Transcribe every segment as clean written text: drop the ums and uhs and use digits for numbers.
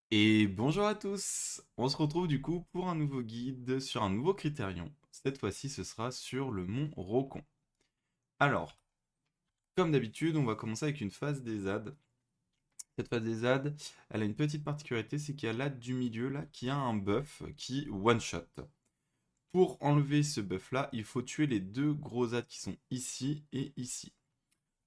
Et bonjour à tous! On se retrouve du coup pour un nouveau guide sur un nouveau critérion. Cette fois-ci, ce sera sur le mont Rocon. Alors, comme d'habitude, on va commencer avec une phase des ZAD. Cette phase des ZAD, elle a une petite particularité, c'est qu'il y a l'AD du milieu là qui a un buff qui one-shot. Pour enlever ce buff là, il faut tuer les deux gros ZAD qui sont ici et ici.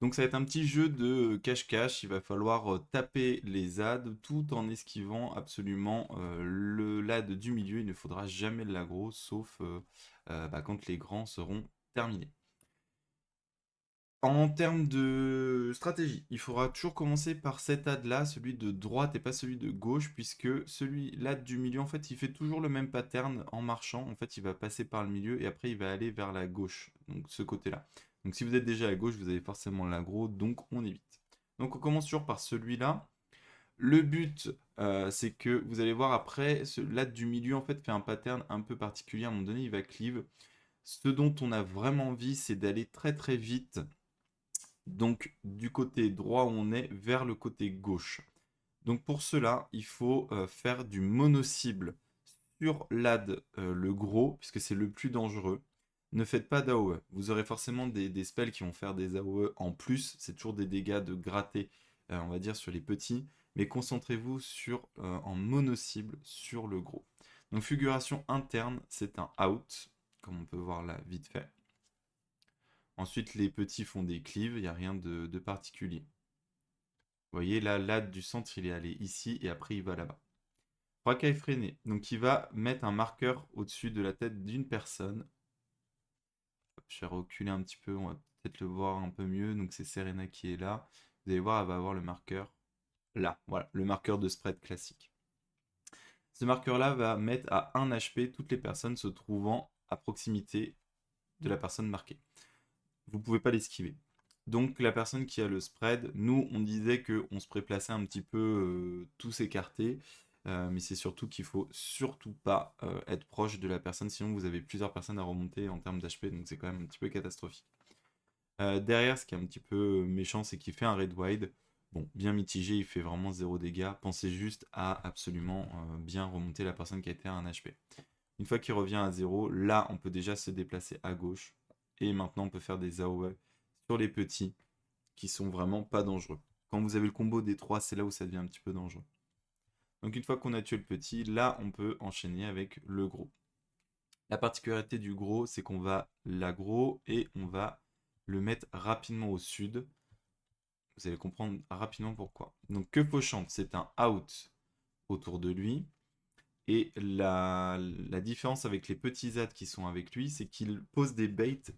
Donc ça va être un petit jeu de cache-cache, il va falloir taper les ZAD tout en esquivant absolument le LAD du milieu, il ne faudra jamais de l'aggro sauf quand les grands seront terminés. En termes de stratégie, il faudra toujours commencer par cet AD là, celui de droite et pas celui de gauche, puisque celui l'AD du milieu, en fait, il fait toujours le même pattern en marchant. En fait, il va passer par le milieu et après, il va aller vers la gauche, donc ce côté-là. Donc, si vous êtes déjà à gauche, vous avez forcément l'aggro, donc on évite. Donc, on commence toujours par celui-là. Le but, c'est que vous allez voir après, l'AD du milieu, en fait, fait un pattern un peu particulier. À un moment donné, il va cleave. Ce dont on a vraiment envie, c'est d'aller très très vite donc du côté droit où on est vers le côté gauche. Donc pour cela, il faut faire du mono-cible sur l'AD le gros, puisque c'est le plus dangereux. Ne faites pas d'AOE. Vous aurez forcément des spells qui vont faire des AOE en plus. C'est toujours des dégâts de gratter, on va dire, sur les petits. Mais concentrez-vous sur en mono-cible sur le gros. Donc figuration interne, c'est un out, comme on peut voir là vite fait. Ensuite, les petits font des cleaves, il n'y a rien de particulier. Vous voyez, là, l'AD du centre, il est allé ici et après, il va là-bas. Racaille freiné. Donc, il va mettre un marqueur au-dessus de la tête d'une personne. Je vais reculer un petit peu, on va peut-être le voir un peu mieux. Donc, c'est Serena qui est là. Vous allez voir, elle va avoir le marqueur là. Voilà, le marqueur de spread classique. Ce marqueur-là va mettre à 1 HP toutes les personnes se trouvant à proximité de la personne marquée. Vous ne pouvez pas l'esquiver. Donc la personne qui a le spread, nous on disait qu'on se préplaçait un petit peu tous écartés, mais c'est surtout qu'il faut surtout pas être proche de la personne, sinon vous avez plusieurs personnes à remonter en termes d'HP, donc c'est quand même un petit peu catastrophique. Derrière, ce qui est un petit peu méchant, c'est qu'il fait un red wide. Bon, bien mitigé, il fait vraiment 0 dégâts. Pensez juste à absolument bien remonter la personne qui a été à 1 HP. Une fois qu'il revient à 0, là on peut déjà se déplacer à gauche. Et maintenant on peut faire des AOE sur les petits qui sont vraiment pas dangereux. Quand vous avez le combo des 3, c'est là où ça devient un petit peu dangereux. Donc une fois qu'on a tué le petit, là on peut enchaîner avec le gros. La particularité du gros, c'est qu'on va l'aggro et on va le mettre rapidement au sud. Vous allez comprendre rapidement pourquoi. Donc que Pochante, c'est un out autour de lui. Et la différence avec les petits ZAD qui sont avec lui, c'est qu'il pose des baits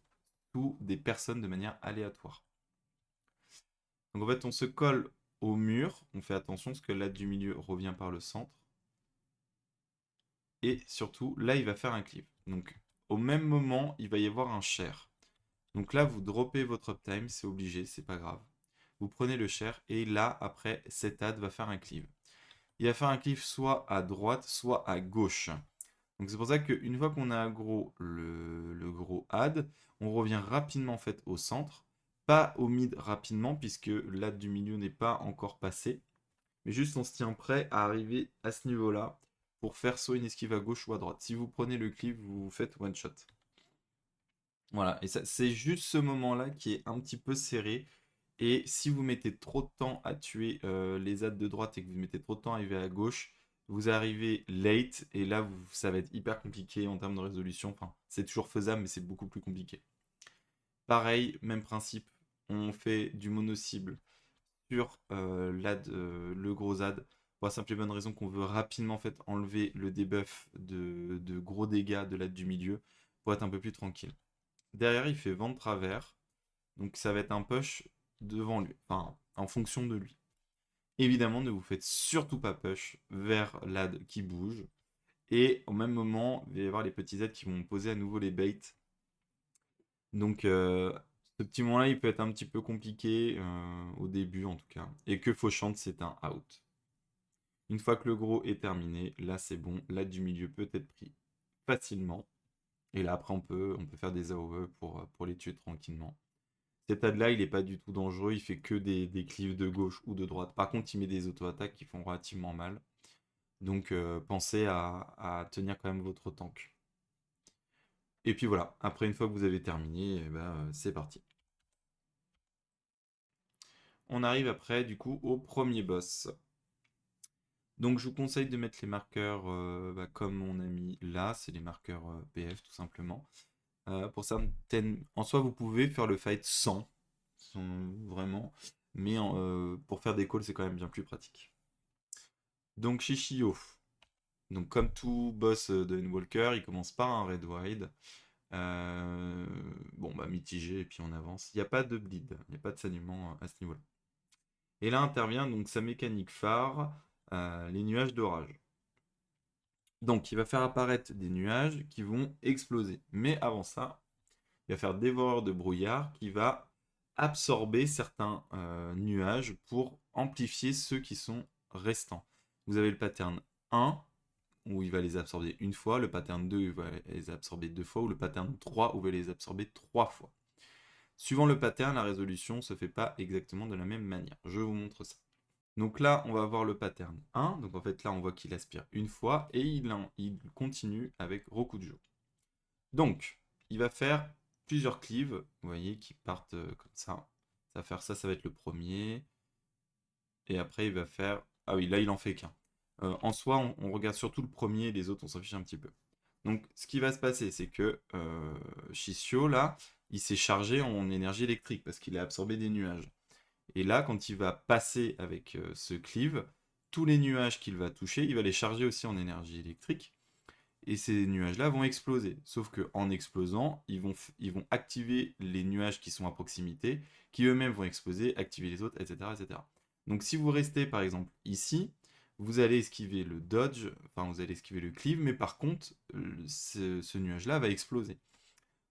sous des personnes de manière aléatoire. Donc en fait, on se colle au mur, on fait attention parce que l'AD du milieu revient par le centre. Et surtout, là, il va faire un cleave. Donc au même moment, il va y avoir un share. Donc là, vous droppez votre uptime, c'est obligé, c'est pas grave. Vous prenez le share et là, après, cet AD va faire un cleave. Il va faire un cleave soit à droite, soit à gauche. Donc c'est pour ça qu'une fois qu'on a aggro le gros add, on revient rapidement en fait au centre, pas au mid rapidement puisque l'add du milieu n'est pas encore passé, mais juste on se tient prêt à arriver à ce niveau-là pour faire soit une esquive à gauche ou à droite. Si vous prenez le cleave, vous faites one shot. Voilà, et c'est juste ce moment-là qui est un petit peu serré. Et si vous mettez trop de temps à tuer les adds de droite et que vous mettez trop de temps à arriver à gauche, vous arrivez late et là ça va être hyper compliqué en termes de résolution. Enfin, c'est toujours faisable, mais c'est beaucoup plus compliqué. Pareil, même principe, on fait du mono-cible sur le gros add pour la simple et bonne raison qu'on veut rapidement en fait, enlever le debuff de gros dégâts de l'add du milieu pour être un peu plus tranquille. Derrière, il fait vent de travers. Donc ça va être un push devant lui, enfin en fonction de lui. Évidemment, ne vous faites surtout pas push vers l'ad qui bouge. Et au même moment, il va y avoir les petits aides qui vont poser à nouveau les baits. Donc ce petit moment-là, il peut être un petit peu compliqué au début en tout cas. Et que Fauchante, c'est un out. Une fois que le gros est terminé, là c'est bon, l'ad du milieu peut être pris facilement. Et là après on peut faire des AOE pour les tuer tranquillement. Cet ad là, il n'est pas du tout dangereux, il fait que des cleaves de gauche ou de droite. Par contre, il met des auto-attaques qui font relativement mal. Donc pensez à tenir quand même votre tank. Et puis voilà, après une fois que vous avez terminé, eh ben, c'est parti. On arrive après du coup au premier boss. Donc je vous conseille de mettre les marqueurs comme on a mis là, c'est les marqueurs PF tout simplement. Pour certaines, en soi vous pouvez faire le fight sans vraiment, mais pour faire des calls c'est quand même bien plus pratique. Donc Shishio, donc comme tout boss de Endwalker, il commence par un Red Wide. Bon bah mitigé et puis on avance. Il n'y a pas de bleed, il n'y a pas de saignement à ce niveau-là. Et là intervient donc sa mécanique phare, les nuages d'orage. Donc il va faire apparaître des nuages qui vont exploser. Mais avant ça, il va faire dévoreur de brouillard qui va absorber certains nuages pour amplifier ceux qui sont restants. Vous avez le pattern 1 où il va les absorber une fois, le pattern 2 il va les absorber deux fois, ou le pattern 3 où il va les absorber trois fois. Suivant le pattern, la résolution ne se fait pas exactement de la même manière. Je vous montre ça. Donc là, on va avoir le pattern 1. Donc en fait, là, on voit qu'il aspire une fois et il continue avec Rokujo. Donc, il va faire plusieurs cleaves, vous voyez, qui partent comme ça. Ça va faire ça, ça va être le premier. Et après, il va faire... Ah oui, là, il en fait qu'un. En soi, on regarde surtout le premier, les autres, on s'en fiche un petit peu. Donc, ce qui va se passer, c'est que Shishio, là, il s'est chargé en énergie électrique parce qu'il a absorbé des nuages. Et là, quand il va passer avec ce cleave, tous les nuages qu'il va toucher, il va les charger aussi en énergie électrique. Et ces nuages-là vont exploser. Sauf qu'en explosant, ils vont activer les nuages qui sont à proximité, qui eux-mêmes vont exploser, activer les autres, etc., etc. Donc si vous restez par exemple ici, vous allez esquiver le dodge, enfin vous allez esquiver le cleave, mais par contre, ce nuage-là va exploser.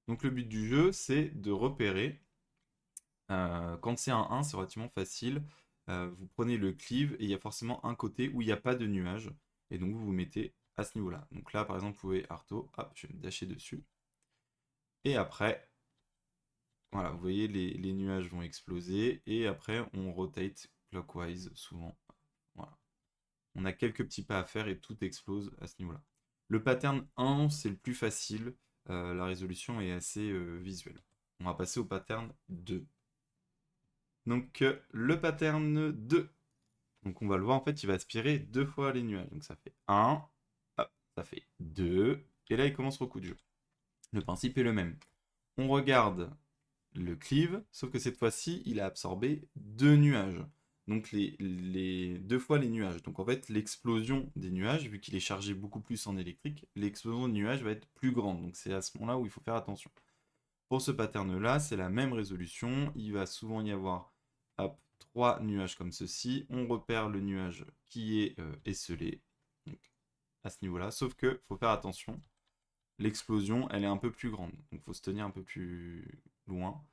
Donc le but du jeu, c'est de repérer. Quand c'est un 1, c'est relativement facile. Vous prenez le cleave et il y a forcément un côté où il n'y a pas de nuage. Et donc vous vous mettez à ce niveau-là. Donc là, par exemple, vous pouvez Arto, hop, je vais me dasher dessus. Et après, voilà, vous voyez, les nuages vont exploser. Et après, on rotate clockwise souvent. Voilà. On a quelques petits pas à faire et tout explose à ce niveau-là. Le pattern 1, c'est le plus facile. La résolution est assez visuelle. On va passer au pattern 2. Donc le pattern 2. Donc on va le voir, en fait, il va aspirer deux fois les nuages. Donc ça fait 1, ça fait 2, et là il commence le coup de jeu. Le principe est le même. On regarde le cleave, sauf que cette fois-ci, il a absorbé deux nuages. Donc les deux fois les nuages. Donc en fait, l'explosion des nuages, vu qu'il est chargé beaucoup plus en électrique, l'explosion des nuages va être plus grande. Donc c'est à ce moment-là où il faut faire attention. Pour ce pattern-là, c'est la même résolution. Il va souvent y avoir hop, trois nuages comme ceci. On repère le nuage qui est esselé donc, à ce niveau-là. Sauf que faut faire attention. L'explosion, elle est un peu plus grande. Donc il faut se tenir un peu plus loin.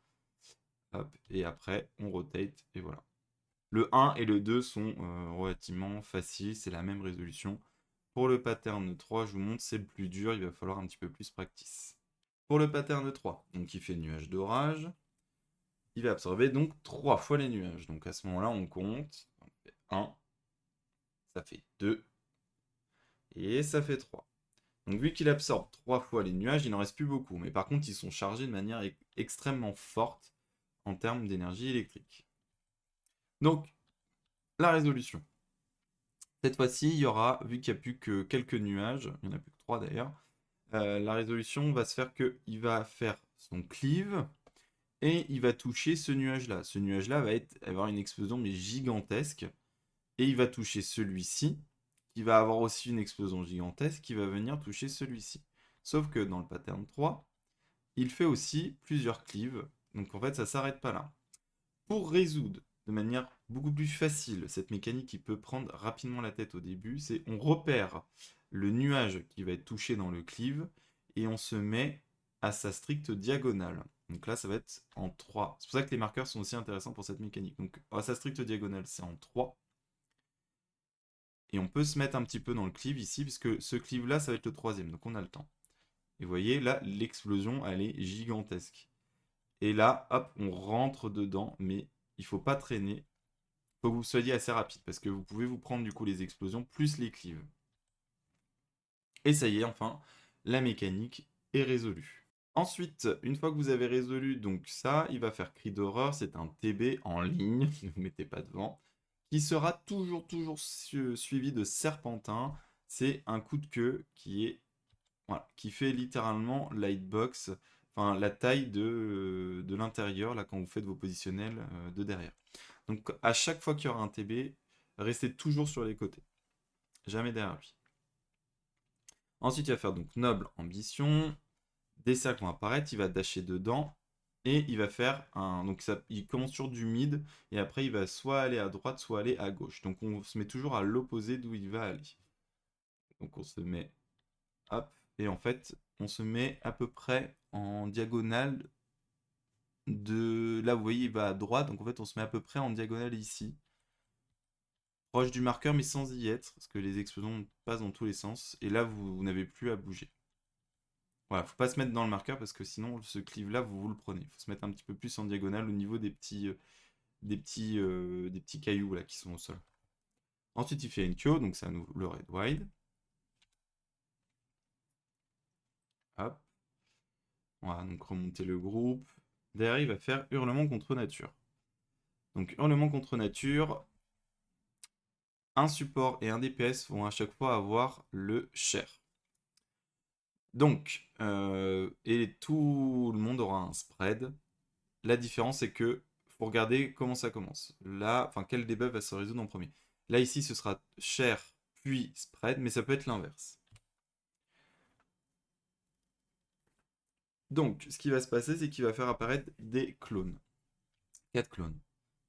Hop, et après, on rotate et voilà. Le 1 et le 2 sont relativement faciles. C'est la même résolution. Pour le pattern 3, je vous montre, c'est le plus dur. Il va falloir un petit peu plus practice. Pour le pattern 3, donc il fait nuage d'orage. Il va absorber donc 3 fois les nuages. Donc à ce moment-là, on compte. On fait 1, ça fait 2, et ça fait 3. Donc vu qu'il absorbe 3 fois les nuages, il n'en reste plus beaucoup. Mais par contre, ils sont chargés de manière extrêmement forte en termes d'énergie électrique. Donc, la résolution. Cette fois-ci, il y aura, vu qu'il n'y a plus que quelques nuages, il n'y en a plus que 3 d'ailleurs, la résolution va se faire qu'il va faire son cleave, et il va toucher ce nuage-là. Ce nuage-là va avoir une explosion mais gigantesque. Et il va toucher celui-ci, qui va avoir aussi une explosion gigantesque, qui va venir toucher celui-ci. Sauf que dans le pattern 3, il fait aussi plusieurs cleaves. Donc en fait, ça ne s'arrête pas là. Pour résoudre de manière beaucoup plus facile cette mécanique qui peut prendre rapidement la tête au début, c'est on repère le nuage qui va être touché dans le cleave et on se met à sa stricte diagonale. Donc là, ça va être en 3. C'est pour ça que les marqueurs sont aussi intéressants pour cette mécanique. Donc à sa stricte diagonale, c'est en 3. Et on peut se mettre un petit peu dans le cleave ici, puisque ce cleave-là, ça va être le troisième, donc on a le temps. Et vous voyez, là, l'explosion, elle est gigantesque. Et là, hop, on rentre dedans, mais il faut pas traîner. Il faut que vous soyez assez rapide, parce que vous pouvez vous prendre du coup les explosions plus les cleaves. Et ça y est, enfin, la mécanique est résolue. Ensuite, une fois que vous avez résolu donc ça, il va faire cri d'horreur, c'est un TB en ligne, ne vous mettez pas devant, qui sera toujours suivi de serpentin. C'est un coup de queue qui est voilà, qui fait littéralement la hitbox, enfin la taille de l'intérieur là quand vous faites vos positionnels de derrière. Donc à chaque fois qu'il y aura un TB, restez toujours sur les côtés, jamais derrière lui. Ensuite, il va faire donc noble ambition, des cercles vont apparaître, il va dasher dedans et il va faire un. Donc ça, il commence sur du mid et après il va soit aller à droite, soit aller à gauche. Donc on se met toujours à l'opposé d'où il va aller. Donc on se met hop et en fait on se met à peu près en diagonale de là vous voyez il va à droite donc en fait on se met à peu près en diagonale ici. Proche du marqueur mais sans y être parce que les explosions passent dans tous les sens et là vous n'avez plus à bouger. Voilà, faut pas se mettre dans le marqueur parce que sinon ce cleave là vous le prenez. Il faut se mettre un petit peu plus en diagonale au niveau des petits cailloux là qui sont au sol. Ensuite il fait une queue, donc ça nous le red wide. Hop. Voilà, donc remonter le groupe. Derrière il va faire hurlement contre nature. Donc hurlement contre nature, un support et un DPS vont à chaque fois avoir le cher. Donc, et tout le monde aura un spread. La différence, c'est que faut regarder comment ça commence. Là, enfin, quel debuff va se résoudre en premier. Là, ici, ce sera cher, puis spread, mais ça peut être l'inverse. Donc, ce qui va se passer, c'est qu'il va faire apparaître des clones. 4 clones.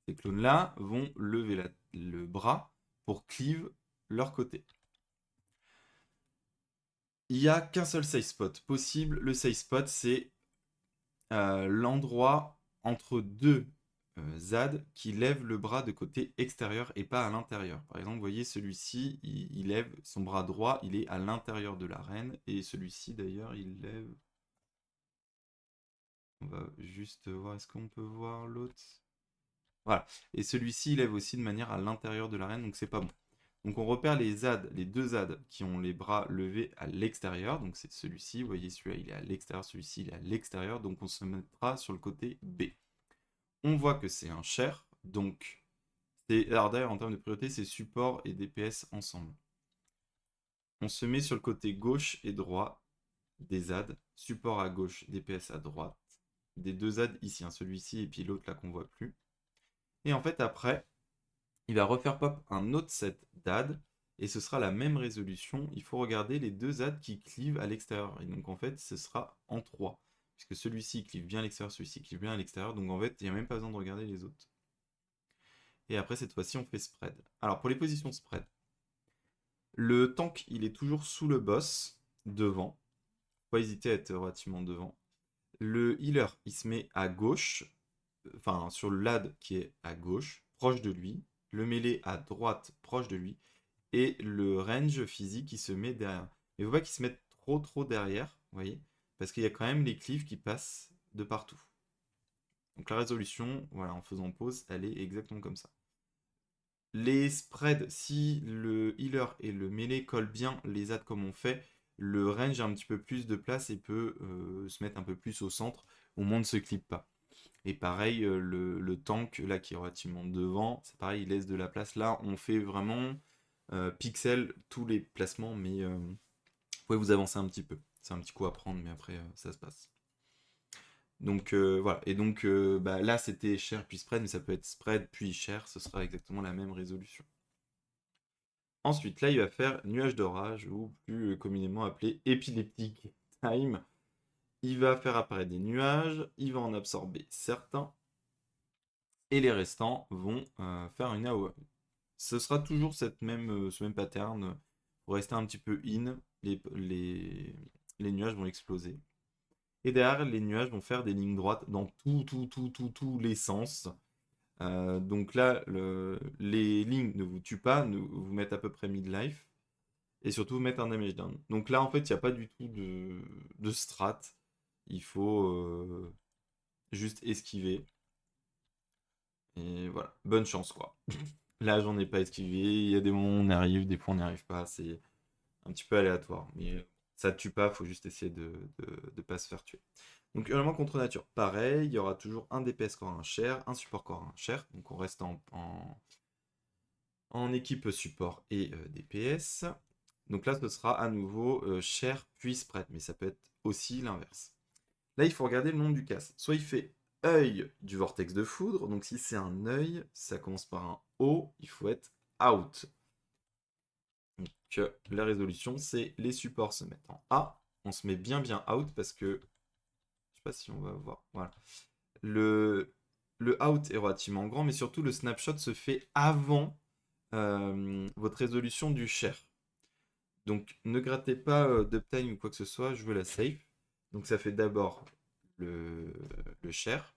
Ces clones-là vont lever le bras pour cleave leur côté. Il n'y a qu'un seul safe spot possible. Le safe spot, c'est l'endroit entre deux ZAD qui lève le bras de côté extérieur et pas à l'intérieur. Par exemple, vous voyez, celui-ci, il lève son bras droit, il est à l'intérieur de l'arène, et celui-ci, d'ailleurs, il lève... On va juste voir, est-ce qu'on peut voir l'autre? Voilà. Et celui-ci, il lève aussi de manière à l'intérieur de l'arène, donc c'est pas bon. Donc on repère les ZAD, les deux ZAD qui ont les bras levés à l'extérieur. Donc c'est celui-ci, vous voyez celui-là il est à l'extérieur, celui-ci il est à l'extérieur. Donc on se mettra sur le côté B. On voit que c'est un cher, donc alors d'ailleurs en termes de priorité c'est support et DPS ensemble. On se met sur le côté gauche et droit des ZAD, support à gauche, DPS à droite, des deux ZAD ici, hein, celui-ci et puis l'autre là qu'on voit plus. Et en fait après, il va refaire pop un autre set d'AD et ce sera la même résolution. Il faut regarder les deux ZAD qui clivent à l'extérieur. Et donc en fait ce sera en 3. Puisque celui-ci clive bien à l'extérieur, celui-ci clive bien à l'extérieur. Donc en fait il n'y a même pas besoin de regarder les autres. Et après cette fois-ci on fait spread. Alors pour les positions spread, le tank il est toujours sous le boss, devant. Faut pas hésiter à être relativement devant. Le healer il se met à gauche, enfin sur le LAD qui est à gauche, proche de lui. Le mêlé à droite, proche de lui. Et le range physique qui se met derrière. Mais il ne faut pas qu'il se mette trop derrière, vous voyez, parce qu'il y a quand même les cliffs qui passent de partout. Donc la résolution, voilà, en faisant pause, elle est exactement comme ça. Les spreads, si le healer et le melee collent bien les adds comme on fait, le range a un petit peu plus de place et peut se mettre un peu plus au centre, au moins ne se clip pas. Et pareil, le tank, là qui est relativement devant, c'est pareil, il laisse de la place. Là, on fait vraiment pixel tous les placements, mais vous pouvez vous avancer un petit peu. C'est un petit coup à prendre, mais après, ça se passe. Donc voilà, et donc bah, là c'était cher puis spread, mais ça peut être spread puis cher, ce sera exactement la même résolution. Ensuite, là il va faire nuage d'orage, ou plus communément appelé épileptique time. Il va faire apparaître des nuages, il va en absorber certains, et les restants vont faire une AOE. Ce sera toujours ce même pattern, pour rester un petit peu in, les nuages vont exploser. Et derrière, les nuages vont faire des lignes droites dans tous les sens. Donc là, les lignes ne vous tuent pas, vous mettent à peu près mid-life. Et surtout, vous mettent un damage down. Donc là, en fait, il n'y a pas du tout de strat. Il faut juste esquiver. Et voilà, bonne chance quoi. Là, j'en ai pas esquivé. Il y a des moments où on arrive, des fois on n'y arrive pas. un petit peu aléatoire. Mais ça ne tue pas, faut juste essayer de ne pas se faire tuer. Donc élément contre nature, pareil, il y aura toujours un DPS qui aura un cher, un support qui aura un cher. Donc on reste en équipe support et DPS. Donc là, ce sera à nouveau cher puis spread, mais ça peut être aussi l'inverse. Là, il faut regarder le nom du cast. Soit il fait œil du vortex de foudre, donc si c'est un œil, ça commence par un O, il faut être out. Donc la résolution, c'est les supports se mettent en A. On se met bien out parce que, je sais pas si on va voir, voilà. Le, le out est relativement grand, mais surtout le snapshot se fait avant votre résolution du share. Donc ne grattez pas d'uptime ou quoi que ce soit, je veux la safe. Donc ça fait d'abord le share.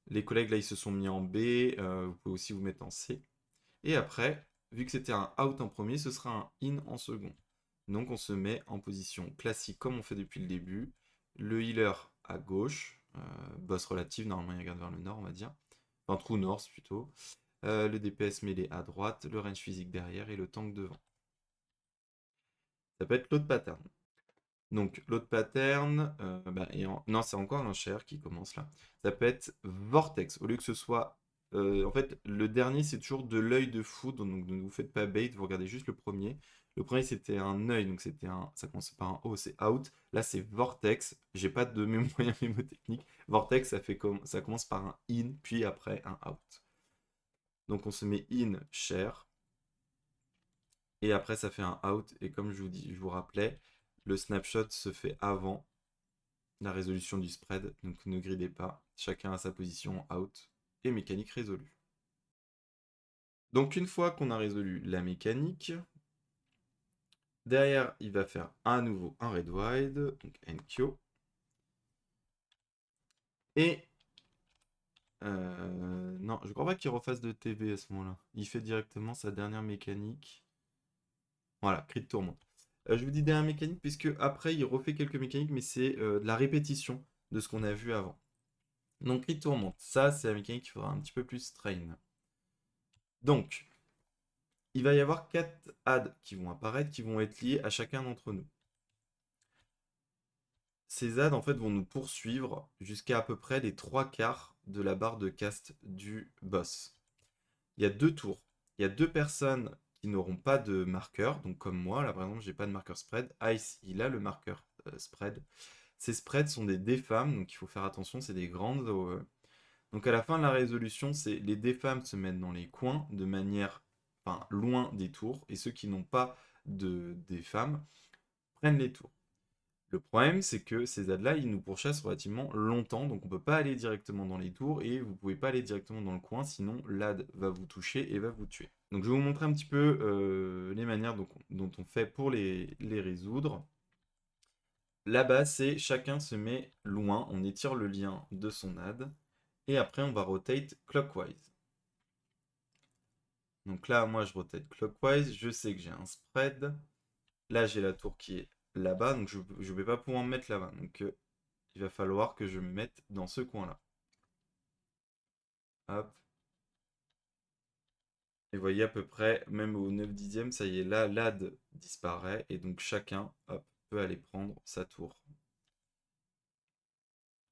Les collègues là ils se sont mis en B, vous pouvez aussi vous mettre en C. Et après, vu que c'était un out en premier, ce sera un in en second. Donc on se met en position classique comme on fait depuis le début. Le healer à gauche, boss relative, normalement il regarde vers le nord on va dire. Enfin true north plutôt. Le DPS mêlé à droite, le range physique derrière et le tank devant. Ça peut être l'autre pattern. Donc l'autre pattern, non c'est encore un cher qui commence là. Ça peut être Vortex, au lieu que ce soit... en fait, le dernier c'est toujours de l'œil de foudre, donc ne vous faites pas bait, vous regardez juste le premier. Le premier c'était un œil, donc ça commençait par un O, c'est out. Là c'est Vortex, j'ai pas de moyens mémotechniques. Vortex ça commence par un in, puis après un out. Donc on se met in, cher. Et après, ça fait un out. Et comme je vous rappelais, le snapshot se fait avant la résolution du spread. Donc ne gridez pas. Chacun a sa position out. Et mécanique résolue. Donc une fois qu'on a résolu la mécanique, derrière, il va faire à nouveau un red wide. Donc NQ. Et... non, je crois pas qu'il refasse de TV à ce moment-là. Il fait directement sa dernière mécanique. Voilà, cri de tourmente. Je vous dis dernière mécanique, puisque après il refait quelques mécaniques, mais c'est de la répétition de ce qu'on a vu avant. Donc cri de tourmente, ça c'est la mécanique qui faudra un petit peu plus train. Donc, il va y avoir 4 adds qui vont apparaître, qui vont être liés à chacun d'entre nous. Ces adds en fait vont nous poursuivre jusqu'à peu près les 3 quarts de la barre de cast du boss. Il y a 2 tours. Il y a 2 personnes qui n'auront pas de marqueur, donc comme moi, là par exemple, j'ai pas de marqueur spread. Ice, il a le marqueur spread. Ces spreads sont des défams, donc il faut faire attention, c'est des grandes OE. Donc à la fin de la résolution, c'est les défams se mettent dans les coins de manière, enfin, loin des tours, et ceux qui n'ont pas de défams prennent les tours. Le problème, c'est que ces adds-là, ils nous pourchassent relativement longtemps, donc on ne peut pas aller directement dans les tours, et vous ne pouvez pas aller directement dans le coin, sinon l'ad va vous toucher et va vous tuer. Donc je vais vous montrer un petit peu les manières dont on fait pour les résoudre. La base, c'est chacun se met loin, on étire le lien de son add, et après on va rotate clockwise. Donc là, moi je rotate clockwise, je sais que j'ai un spread. Là, j'ai la tour qui est là-bas, donc je ne vais pas pouvoir me mettre là-bas. Donc il va falloir que je me mette dans ce coin-là. Hop. Et vous voyez à peu près, même au 9 dixième, ça y est, là, l'ad disparaît, et donc chacun, hop, peut aller prendre sa tour.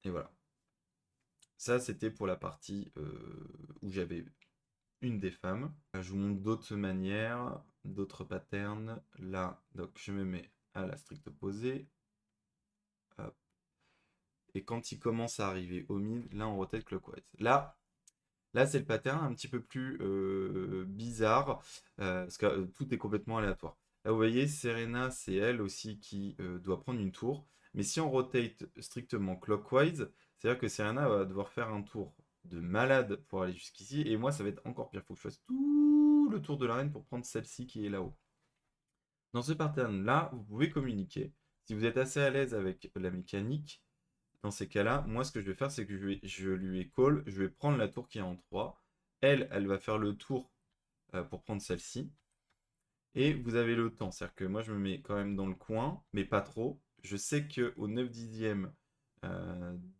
Et voilà. Ça, c'était pour la partie où j'avais une des femmes. Je vous montre d'autres manières, d'autres patterns. Là, donc je me mets à la stricte opposée. Hop. Et quand il commence à arriver au mid, là on rotate clockwise. Là c'est le pattern un petit peu plus bizarre, parce que tout est complètement aléatoire. Là vous voyez, Serena, c'est elle aussi qui doit prendre une tour. Mais si on rotate strictement clockwise, c'est-à-dire que Serena va devoir faire un tour de malade pour aller jusqu'ici. Et moi, ça va être encore pire. Il faut que je fasse tout le tour de l'arène pour prendre celle-ci qui est là-haut. Dans ce pattern-là, vous pouvez communiquer. Si vous êtes assez à l'aise avec la mécanique, dans ces cas-là, moi, ce que je vais faire, c'est que je lui ai call, je vais prendre la tour qui est en 3. Elle va faire le tour pour prendre celle-ci. Et vous avez le temps. C'est-à-dire que moi, je me mets quand même dans le coin, mais pas trop. Je sais qu'au 9 dixième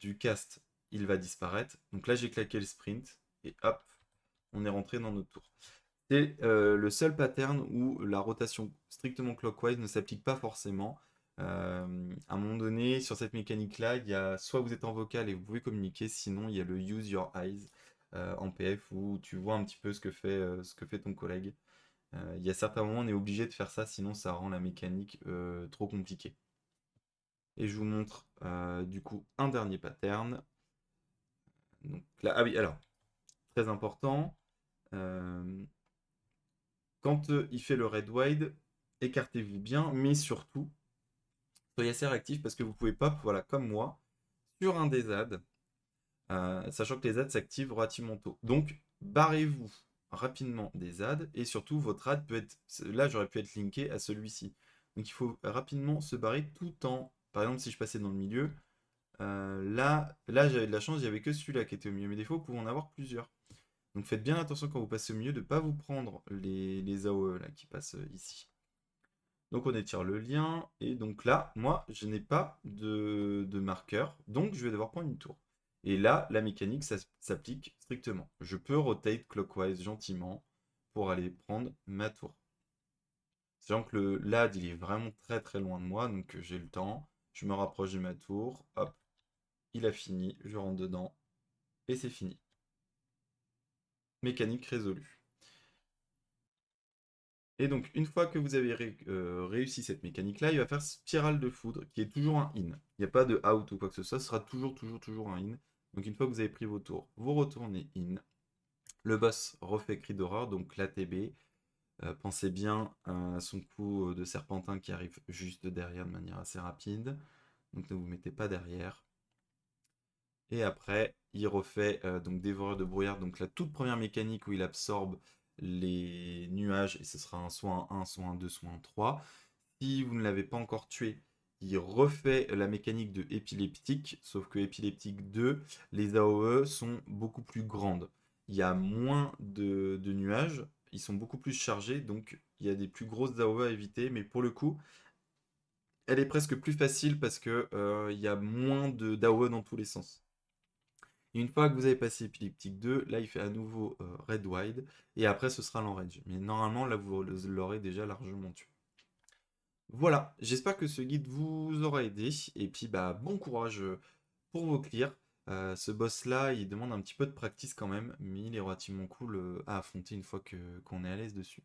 du cast, il va disparaître. Donc là, j'ai claqué le sprint. Et hop, on est rentré dans notre tour. C'est le seul pattern où la rotation strictement clockwise ne s'applique pas forcément. À un moment donné, sur cette mécanique-là, il y a soit vous êtes en vocal et vous pouvez communiquer, sinon il y a le use your eyes en PF où tu vois un petit peu ce que fait ton collègue. Il y a certains moments, on est obligé de faire ça, sinon ça rend la mécanique trop compliquée. Et je vous montre du coup un dernier pattern. Donc là, ah oui, alors, très important. euh, Quand il fait le red wide, écartez-vous bien, mais surtout, soyez assez réactif parce que vous pouvez pop, voilà, comme moi, sur un des ZAD, sachant que les ZAD s'activent relativement tôt. Donc, barrez-vous rapidement des ZAD et surtout, votre AD peut être. Là, j'aurais pu être linké à celui-ci. Donc, il faut rapidement se barrer tout en. Par exemple, si je passais dans le milieu, là j'avais de la chance, il n'y avait que celui-là qui était au milieu. Mais des fois, vous pouvez en avoir plusieurs. Donc, faites bien attention quand vous passez au milieu de ne pas vous prendre les AOE là, qui passent ici. Donc on étire le lien, et donc là, moi, je n'ai pas de marqueur, donc je vais devoir prendre une tour. Et là, la mécanique ça s'applique strictement. Je peux rotate clockwise gentiment pour aller prendre ma tour. Sachant que le LAD, il est vraiment très très loin de moi, donc j'ai le temps. Je me rapproche de ma tour, hop, il a fini, je rentre dedans, et c'est fini. Mécanique résolue. Et donc, une fois que vous avez réussi cette mécanique-là, il va faire spirale de foudre, qui est toujours un in. Il n'y a pas de out ou quoi que ce soit, ce sera toujours un in. Donc, une fois que vous avez pris vos tours, vous retournez in. Le boss refait cri d'horreur, donc l'ATB. Pensez bien à son coup de serpentin qui arrive juste derrière de manière assez rapide. Donc, ne vous mettez pas derrière. Et après, il refait donc dévoreur de brouillard, donc la toute première mécanique où il absorbe les nuages, et ce sera soit un 1, soit un 2, soit un 3. Si vous ne l'avez pas encore tué, il refait la mécanique de épileptique, sauf que épileptique 2, les AOE sont beaucoup plus grandes. Il y a moins de nuages, ils sont beaucoup plus chargés, donc il y a des plus grosses AOE à éviter, mais pour le coup, elle est presque plus facile parce que il y a moins d'AOE dans tous les sens. Et une fois que vous avez passé épileptique 2, là il fait à nouveau red wide, et après ce sera l'enrage. Mais normalement là vous l'aurez déjà largement tué. Voilà, j'espère que ce guide vous aura aidé, et puis bah bon courage pour vos clears. Ce boss là il demande un petit peu de practice quand même, mais il est relativement cool à affronter une fois qu'on est à l'aise dessus.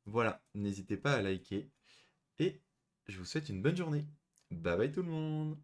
Voilà, n'hésitez pas à liker, et je vous souhaite une bonne journée. Bye bye tout le monde!